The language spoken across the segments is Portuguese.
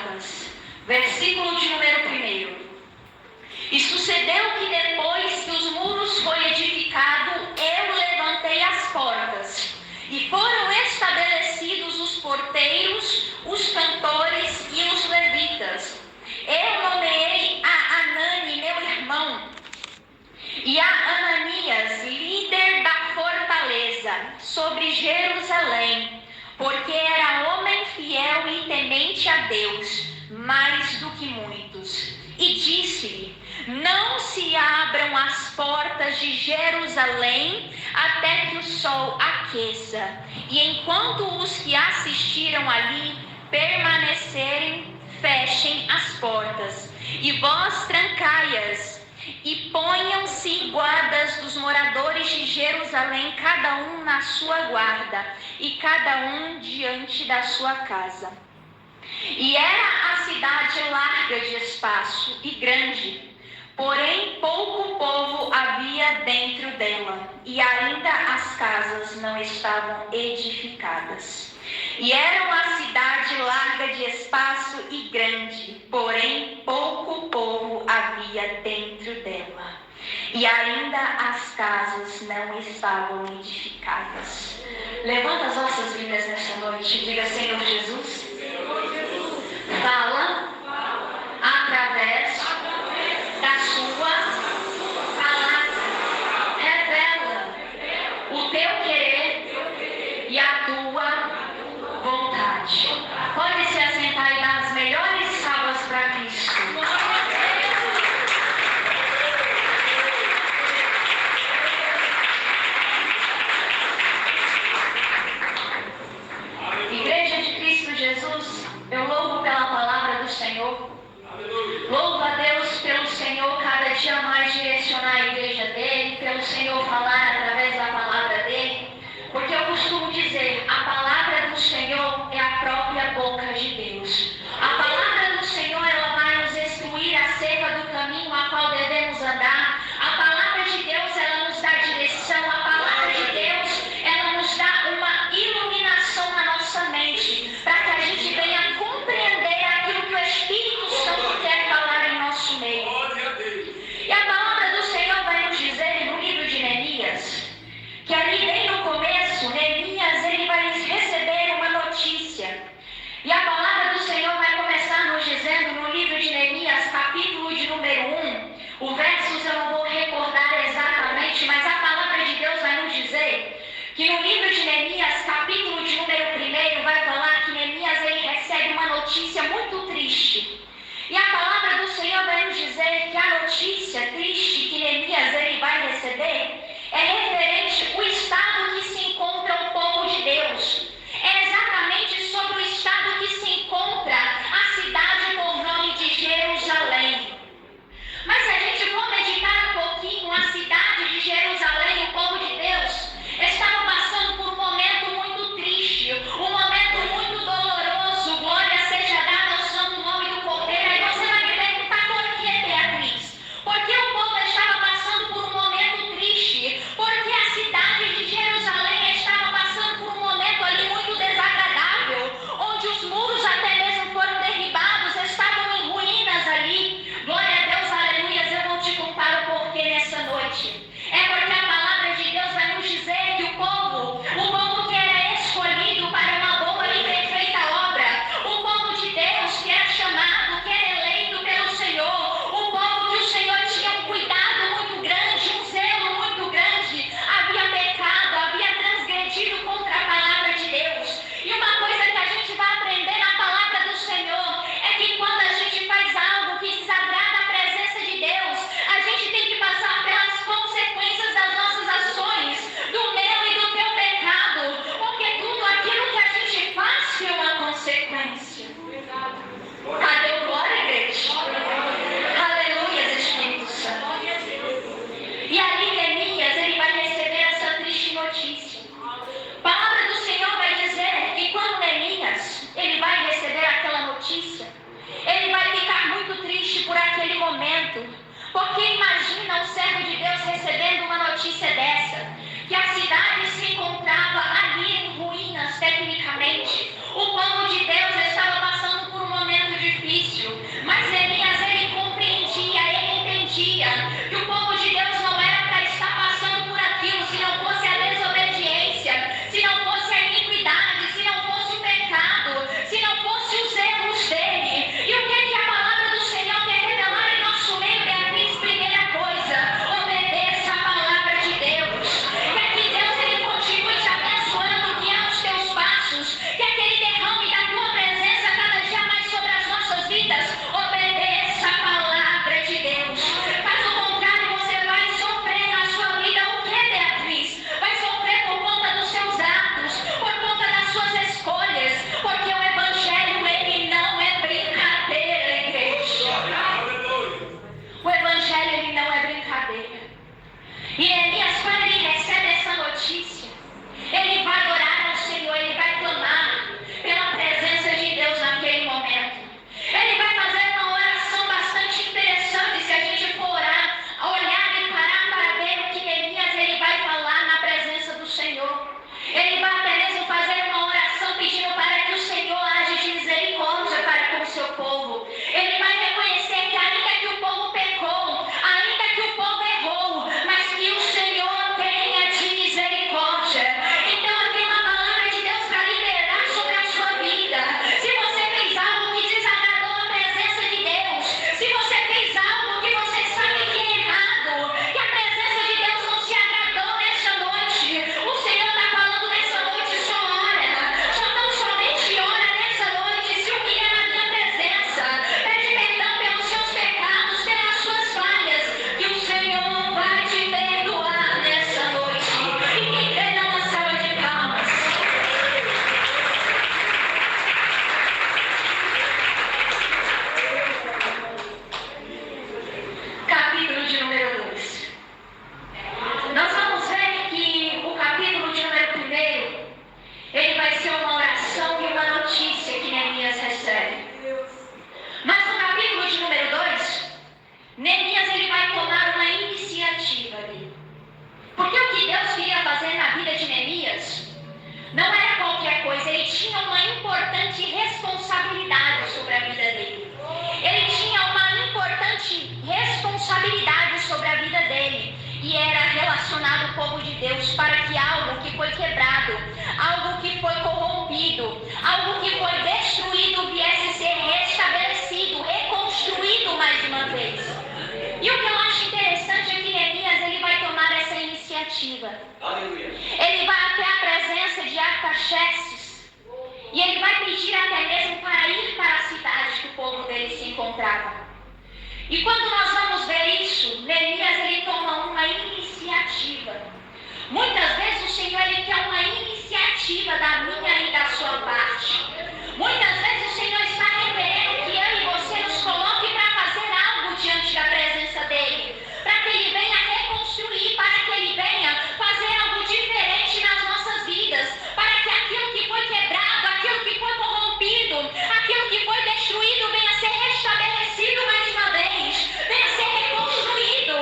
portas. Versículo de número 1. E sucedeu que depois que os muros foi edificado, eu levantei as portas, e foram estabelecidos os porteiros, os cantores e os levitas. Eu nomeei a Anani, meu irmão, e a Ananias, líder da fortaleza, sobre Jerusalém, porque era homem fiel e temente a Deus, mais do que muitos. E disse-lhe: não se abram as portas de Jerusalém até que o sol aqueça. E enquanto os que assistiram ali permanecerem, fechem as portas. E vós trancai-as. E ponham-se guardas dos moradores de Jerusalém, cada um na sua guarda, e cada um diante da sua casa. E era a cidade larga de espaço e grande, porém pouco povo havia dentro dela, e ainda as casas não estavam edificadas. E era uma cidade larga de espaço e grande, porém pouco povo havia dentro dela, e ainda as casas não estavam edificadas. Levanta as vossas Bíblias nesta noite e diga: Senhor Jesus, fala através da sua palavra, revela o teu querer e a tua vontade. Pode se assentar e dar as melhores salvas para Cristo. Igreja de Cristo Jesus, eu louvo pela palavra do Senhor. Louvo a Deus pelo Senhor cada dia mais direcionar a igreja dele, pelo Senhor falar através da palavra dele. Porque eu costumo dizer, a palavra do Senhor é a própria boca de Deus. A palavra do Senhor, ela vai nos instruir acerca do caminho a qual devemos andar. A palavra de Deus, ela nos dá direção. A palavra de Deus, ela nos dá uma iluminação na nossa mente, para que a gente venha compreender aquilo que o Espírito Santo quer falar em nosso meio. E a palavra do Senhor vai nos dizer no livro de Neemias, que ali bem no começo, Neemias, ele vai receber uma notícia. E a palavra do Senhor vai começar nos dizendo no livro de Neemias, capítulo de número 1, o versos eu não vou recordar exatamente, mas a palavra de Deus vai nos dizer que no livro de Neemias, capítulo de número 1, vai falar que Neemias, ele recebe uma notícia muito triste. E a palavra do Senhor vai nos dizer que a notícia triste que Neemias, ele vai receber é referente ao estado que se encontra o povo de Deus. É exatamente sobre o estado que se encontra a cidade por nome de Jerusalém. Mas se a gente for meditar um pouquinho, a cidade de Jerusalém, o povo de Deus, estava passando por um momento muito triste, um momento muito doloroso. Glória seja dada ao santo nome do Cordeiro. Aí você vai me perguntar: por que, Beatriz? Porque o povo estava passando por um momento triste, porque a cidade de Jerusalém estava passando por um momento ali muito desagradável, onde os muros até mesmo foram derribados, estavam em ruínas ali. Glória a Deus, aleluias. Eu vou te contar o porquê nessa noite. É porque a palavra de Deus vai nos dizer que o povo que era escolhido para uma boa e perfeita obra, o povo de Deus que era chamado, que era eleito pelo Senhor, o povo que o Senhor tinha um cuidado muito grande, um zelo muito grande, havia pecado, havia transgredido contra a palavra de Deus. E uma coisa que a gente vai aprender na palavra do Senhor é que quando a gente faz algo que desagrada a presença de Deus, a gente tem que passar pelas consequências das nossas ações, do meu e do teu pecado, porque tudo aquilo que a gente faz tem uma consequência. Cadê o glória, igreja? Aleluia, Espírito Santo. E ali Neemias, ele vai receber essa triste notícia. A palavra do Senhor vai dizer que quando Neemias, ele vai receber aquela notícia, ele vai ficar muito triste por aquele momento. Porque imagina um servo de Deus recebendo uma notícia dessa, que a cidade se encontrava ali em ruínas tecnicamente. O povo de Deus estava passando por um momento difícil. iniciativa. Ele vai até a presença de Artaxerxes e ele vai pedir até mesmo para ir para a cidade que o povo dele se encontrava. E quando nós vamos ver isso, Neemias ele toma uma iniciativa. Muitas vezes o Senhor ele quer uma iniciativa da minha e da sua parte. Muitas vezes o Senhor está requerendo que eu e você nos coloque para fazer algo diante da presença dele, para que ele venha reconstruir, para que ele venha fazer algo diferente nas nossas vidas, para que aquilo que foi quebrado, aquilo que foi corrompido, aquilo que foi destruído venha ser restabelecido mais uma vez, venha ser reconstruído.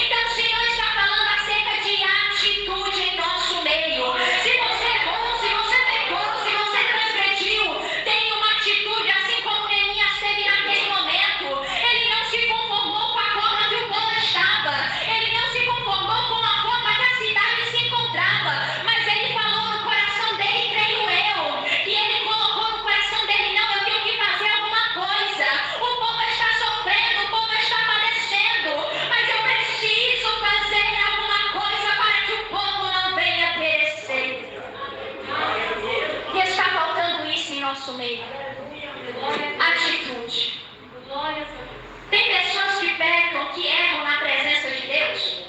Então o Senhor está falando acerca de atitude em nosso meio. Se você errou, se você pecou, se você transgrediu, tenha uma atitude assim como Neemias teve naquele momento. Ele não se conformou com a forma que o povo estava, ele não se conformou com a forma que a cidade se encontrava, mas ele falou no coração dele, creio eu, que ele colocou no coração dele: não, eu tenho que fazer alguma coisa. O povo está sofrendo, o povo está padecendo, mas eu preciso fazer alguma coisa para que o povo não venha perecer. E está faltando isso em nosso meio. Atitude. Tem pessoas que pecam, que erram na presença de Deus,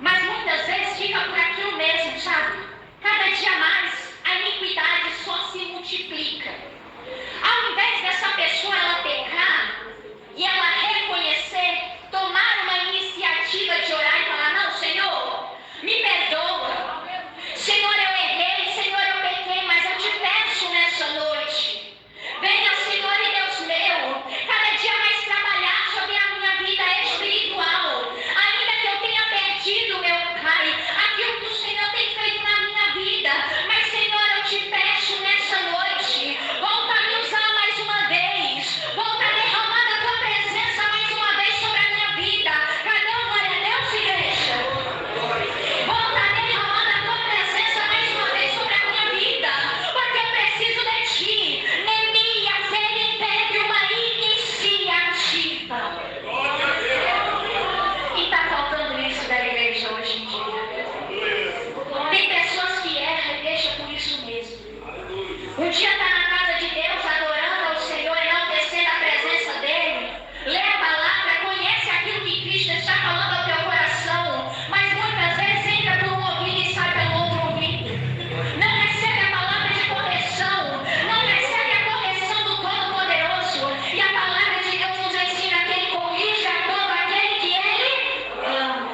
mas muitas vezes fica por aquilo mesmo, sabe? Cada dia mais a iniquidade só se multiplica. Ao invés dessa pessoa ela pecar e ela reconhecer, tomar uma iniciativa de orar e falar: não, Senhor, me perdoa. Senhor, eu errei, Senhor, eu pequei, mas eu te peço nessa noite. Venha, Senhor e Deus meu, cada dia mais trabalhar sobre a minha vida espiritual. Ainda que eu tenha perdido, meu Pai, aquilo que o Senhor tem feito na minha vida, mas, Senhor, eu te peço nessa noite, volta a me usar mais uma vez, volta a derramar a tua presença mais uma vez sobre a minha vida. Cadê o glória a Deus, igreja? Volta a derramar a tua presença mais uma vez sobre a minha vida, porque eu preciso de ti. Neemias, ele teve uma iniciativa. E está faltando isso da igreja hoje em dia. Tem pessoas que erram e deixam por isso mesmo. Um dia está na casa de Deus, adorando ao Senhor, enaltecendo a presença dele, lê a palavra, conhece aquilo que Cristo está falando ao teu coração, mas muitas vezes entra por um ouvido e sai pelo outro ouvido. Não recebe a palavra de correção, não recebe a correção do Todo-Poderoso. E a palavra de Deus nos ensina que ele corrige a todo aquele que ele ama.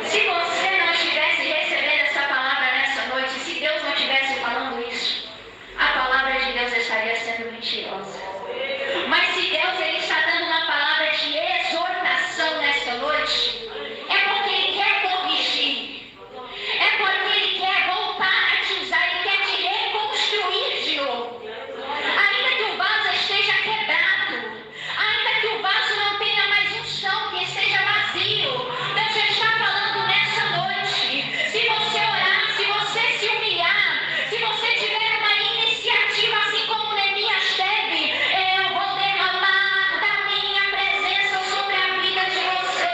Se você não estivesse recebendo essa palavra nessa noite, se Deus não estivesse falando isso, a palavra de Deus estaria sendo mentirosa. Mas se Deus ele está dando uma palavra de exortação nessa noite, é porque ele quer corrigir, é porque ele quer voltar a te usar, ele quer te reconstruir de novo. Ainda que o vaso esteja quebrado, ainda que o vaso não tenha mais unção, que esteja vazio, Deus já está falando nessa noite. Se você orar, se você se humilhar, se você tiver uma iniciativa assim como Neemias teve, eu vou derramar da minha presença sobre a vida de você.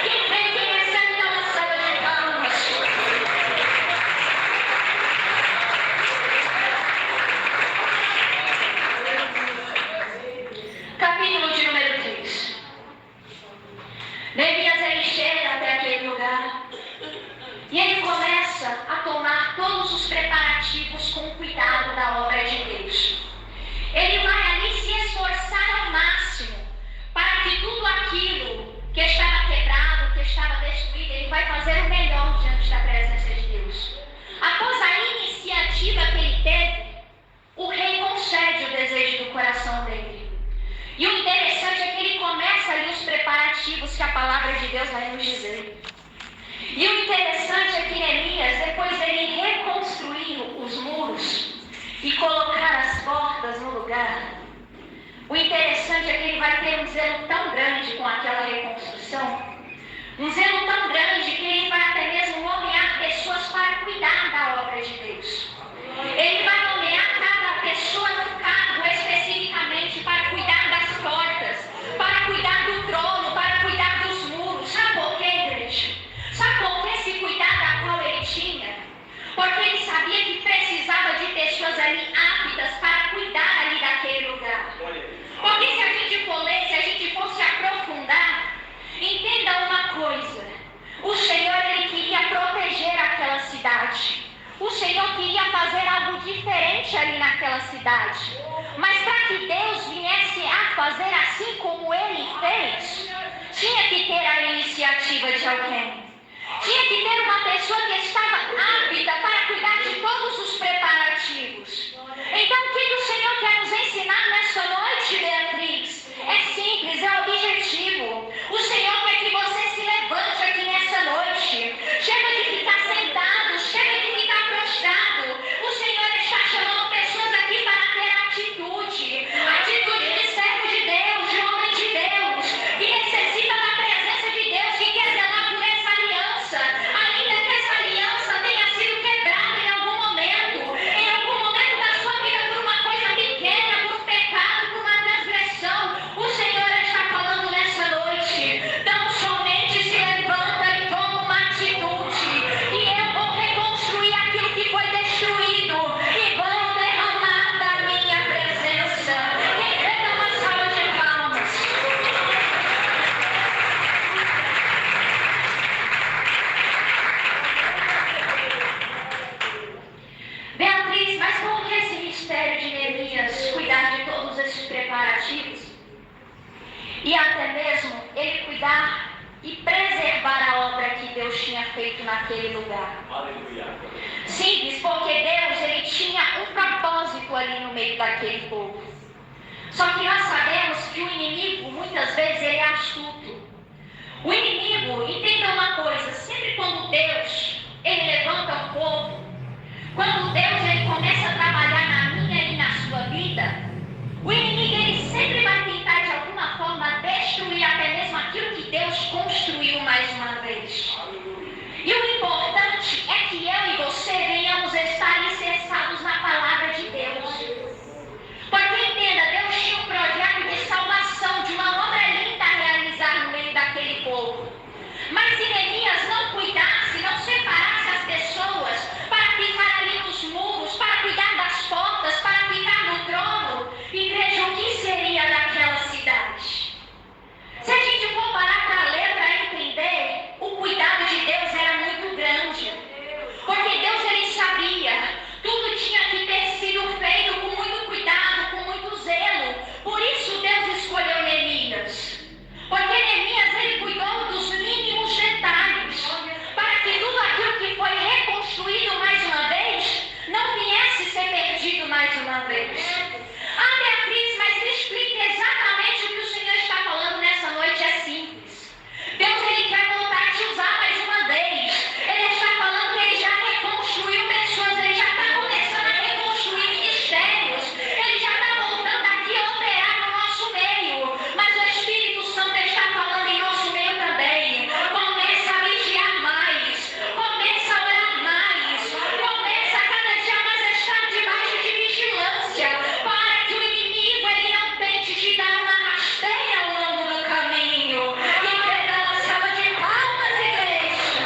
Quem vem, quem recebe, dá uma salva de palmas. Capítulo de número 3. Neemias ele chega até aquele lugar e ele começa a tomar todos os preparativos com cuidado da obra de Deus. Ele vai ali se esforçar ao máximo para que tudo aquilo que estava quebrado, que estava destruído, ele vai fazer o melhor diante da presença de Deus. Após a iniciativa que ele teve, o rei concede o desejo do coração dele. E o interessante é que ele começa ali os preparativos que a palavra de Deus vai nos dizer. E o interessante é que Neemias, depois dele reconstruir os muros e colocar as portas no lugar, o interessante é que ele vai ter um zelo tão grande com aquela reconstrução, um zelo tão grande que ele vai até mesmo nomear pessoas para cuidar da obra de Deus. Ele vai nomear cada pessoa no cargo especificamente para cuidar das portas, para cuidar do trono, para cuidar dos muros. Sabe por quê, igreja? Sabe naquela cidade. Mas para que Deus viesse a fazer assim como Ele fez, tinha que ter a iniciativa de alguém. Tinha que ter uma pessoa que estava apta para cuidar de todos os preparativos. Então, o que o Senhor quer nos ensinar nesta noite, Beatriz? É simples, é objetivo. O Senhor quer que você se levante aqui nessa noite. Chega de ficar sentado, chega de ficar prostrado. O Senhor está chamando pessoas aqui para ter atitude. Atitude de servo de Deus, de homem de Deus, que necessita da presença de Deus, que quer zelar por essa aliança. Ainda que essa aliança tenha sido quebrada em algum momento da sua vida por uma coisa pequena, por um pecado, por uma transgressão, o Senhor está falando nessa noite. Então somente se levanta e toma uma atitude, e eu vou reconstruir aquilo que foi destruído e vou derramar da minha presença. Quem quer dar uma salva de palmas? Beatriz, mas como que esse mistério de Neemias cuidar de todos esses preparativos e até mesmo ele cuidar e preservar a obra que Deus tinha feito naquele lugar? Aleluia. Simples, porque Deus ele tinha um propósito ali no meio daquele povo. Só que nós sabemos que o inimigo muitas vezes ele é astuto. O inimigo, entenda uma coisa, sempre quando Deus ele levanta o povo, quando Deus ele começa a trabalhar na minha e na sua vida, o inimigo ele sempre vai tentar de alguma forma destruir até mesmo aquilo que Deus construiu mais uma vez. E o importante é que eu e você venhamos estar alicerçados na palavra de Deus. Porque entenda, Deus tinha um projeto de salvação, de uma obra linda a realizar no meio daquele povo. Mas se Neemias não cuidasse, não separasse as pessoas para ficar ali nos muros, para cuidar das portas, para ficar no trono, e veja o que seria daquela cidade. Se a gente for parar para ler, para entender, o cuidado de Deus era muito grande. Porque Deus ele sabia, tudo tinha que ter sido feito com muito cuidado, com muito zelo. Por isso Deus escolheu Neemias. Porque Neemias ele cuidou dos mínimos detalhes, para que tudo aquilo que foi reconstruído mais uma vez, não viesse ser perdido mais uma vez. Ah, Beatriz, mas me explique exatamente o que o Senhor está falando nessa noite. É simples. Deus ele quer voltar a te usar mais uma vez. Ele está falando que ele já reconstruiu pessoas, ele já está começando a reconstruir ministérios, ele já está voltando aqui a operar no nosso meio. Mas o Espírito Santo está falando em nosso meio também. Começa a vigiar mais, começa a orar mais, começa a cada dia mais a estar debaixo de vigilância, para que o inimigo ele não tente te dar uma rasteira ao longo do caminho. Quem quer dar uma salva de palmas, igreja?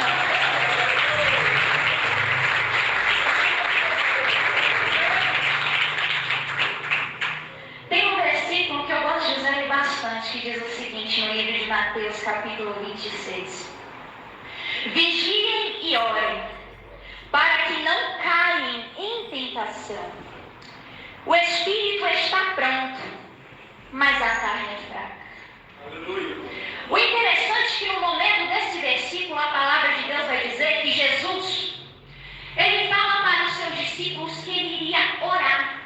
Tem um versículo que eu gosto de usar ele bastante, que diz o seguinte no livro de Mateus, capítulo 26. Vigiem e orem, para que não caem em tentação. O espírito está pronto, mas a carne é fraca. Aleluia. O interessante é que no momento desse versículo, a palavra de Deus vai dizer que Jesus, ele fala para os seus discípulos que ele iria orar.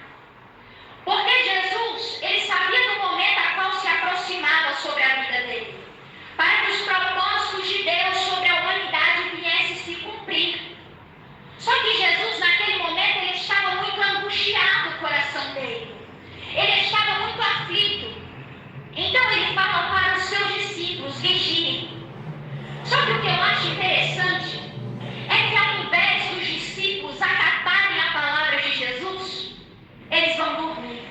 Porque Jesus, ele sabia do momento a qual se aproximava sobre a vida dele, para que os propósitos de Deus sobre a humanidade viessem se cumprir. Só que Jesus, naquele momento, ele estava muito angustiado, o coração dele. Ele estava muito aflito. Então ele fala para os seus discípulos, vigiem. Só que o que eu acho interessante é que ao invés dos discípulos acatarem a palavra de Jesus, eles vão dormir.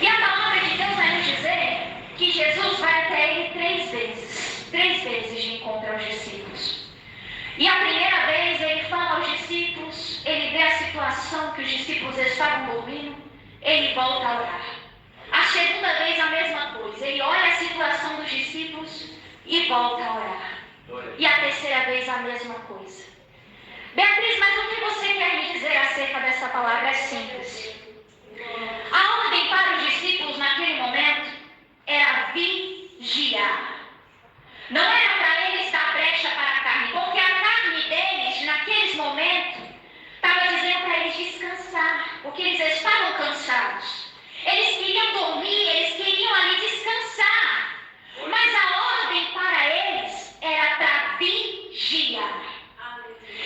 E a palavra de Deus vai nos dizer que Jesus vai até ele 3 vezes de encontro aos discípulos. E a primeira vez ele fala aos discípulos, ele vê a situação que os discípulos estavam dormindo, ele volta a orar. A segunda vez a mesma coisa, ele olha a situação dos discípulos e volta a orar. E a terceira vez a mesma coisa. Beatriz, mas o que você quer me dizer acerca dessa palavra? É simples. A ordem para os discípulos naquele momento era vigiar. Não era para eles dar brecha para a carne, porque a carne deles, naqueles momentos, estava dizendo para eles descansar, porque eles estavam cansados. Eles queriam dormir, eles queriam ali descansar. Mas a ordem para eles era para vigiar.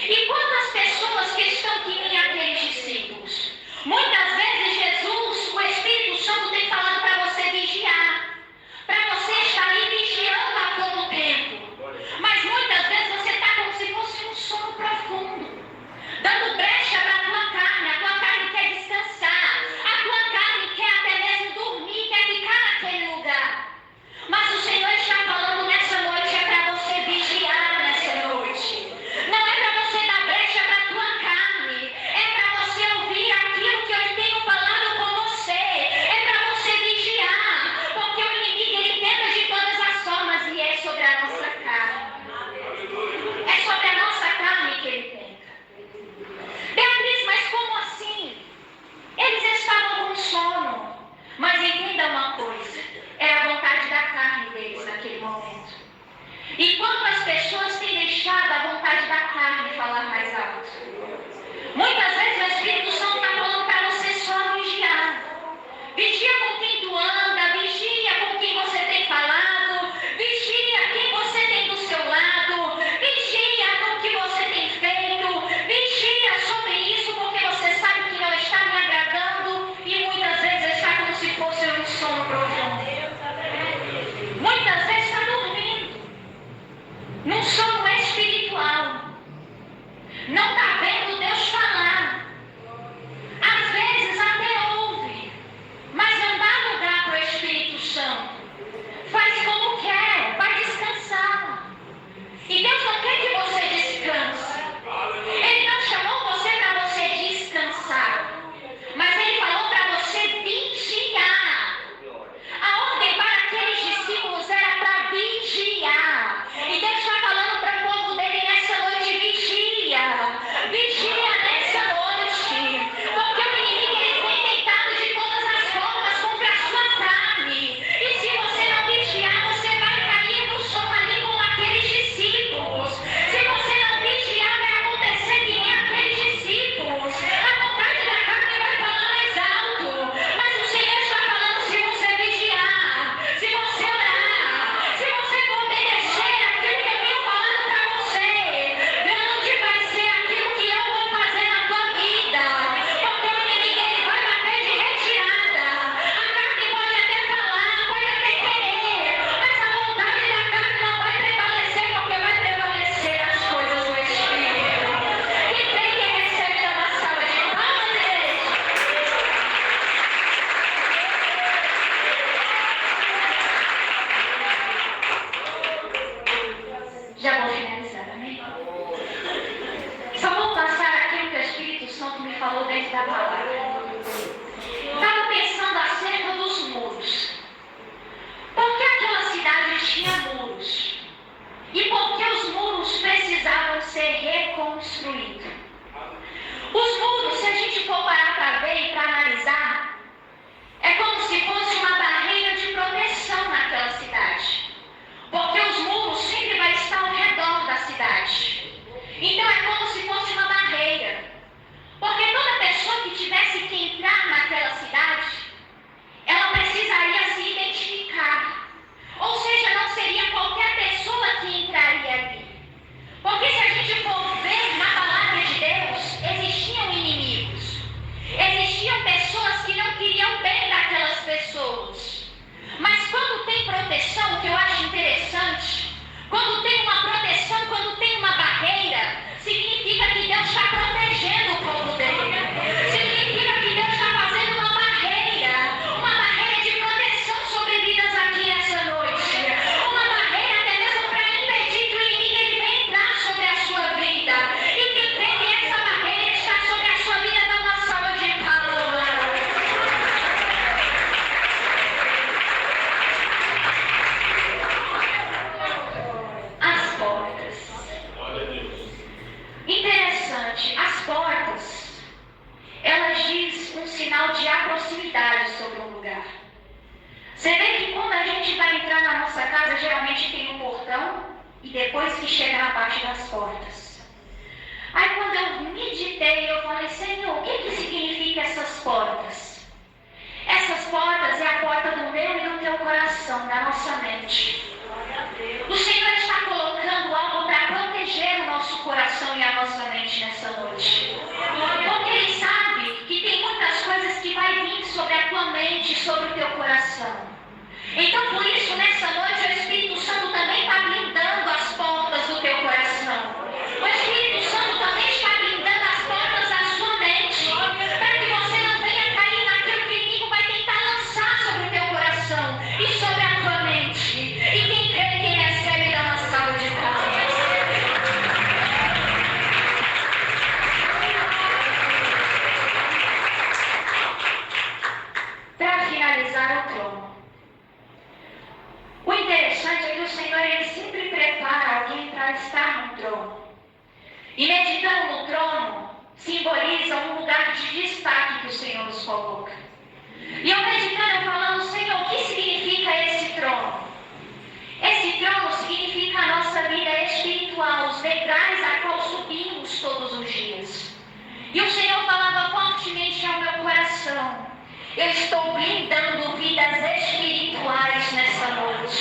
E quantas pessoas que estão aqui em aqueles discípulos? Muitas vezes Jesus, o Espírito Santo, tem falado para você vigiar. Para você estar ali vigiando a todo tempo. Mas muitas vezes você está como se fosse um sono profundo. Dando brecha para a tua carne. A tua carne quer descansar. A tua carne quer até mesmo dormir, quer ficar naquele lugar. Mas o Senhor está falando nessa noite, é para você vigiar nessa noite. Não é para você dar brecha para a tua carne. É para você ouvir aquilo que eu tenho falado com você. É para você vigiar. Porque o inimigo, ele tenta de todas as formas e é sobre a nossa carne. É sobre a nossa carne que ele tenta. Beatriz, mas como assim? Eles estavam com sono. Mas entenda uma coisa. Era a vontade da carne deles naquele momento. E quando as pessoas têm deixado a vontade da carne falar mais alto? Muitas vezes o Espírito Santo está falando para você só vigiar. Vigia com quem tu anda, vigia com quem você tem falado, vigia quem você tem do seu lado, vigia com o que você tem feito, vigia sobre isso porque você sabe que não está me agradando e muitas vezes está como se fosse um sono profundo. Muitas vezes está dormindo num sono espiritual. Você vê que quando a gente vai entrar na nossa casa, geralmente tem um portão e depois que chega na parte das portas. Aí quando eu meditei, eu falei, Senhor, o que significa essas portas? Essas portas é a porta do meu e do teu coração, da nossa mente. O Senhor está colocando algo para proteger o nosso coração e a nossa mente nessa noite. Porque Ele sabe que tem muitas coisas que vai vir sobre a tua mente, sobre o teu coração. Então, por isso, nessa noite, o Espírito Santo também está blindando as portas do teu coração. O Espírito Santo também está blindando as portas da sua mente, para que você não venha cair naquilo que o inimigo vai tentar lançar sobre o teu coração e sobre a tua mente. E quem crê, quem recebe, dá uma salva de palmas. Para finalizar o trono. O interessante é que o Senhor ele sempre prepara alguém para estar no trono. E meditando no trono, simboliza um lugar de destaque que o Senhor nos coloca. E eu meditando, falando, Senhor, o que significa esse trono? Esse trono significa a nossa vida espiritual, os degraus a qual subimos todos os dias. E o Senhor falava fortemente ao meu coração. Eu estou blindando vidas espirituais nessa noite.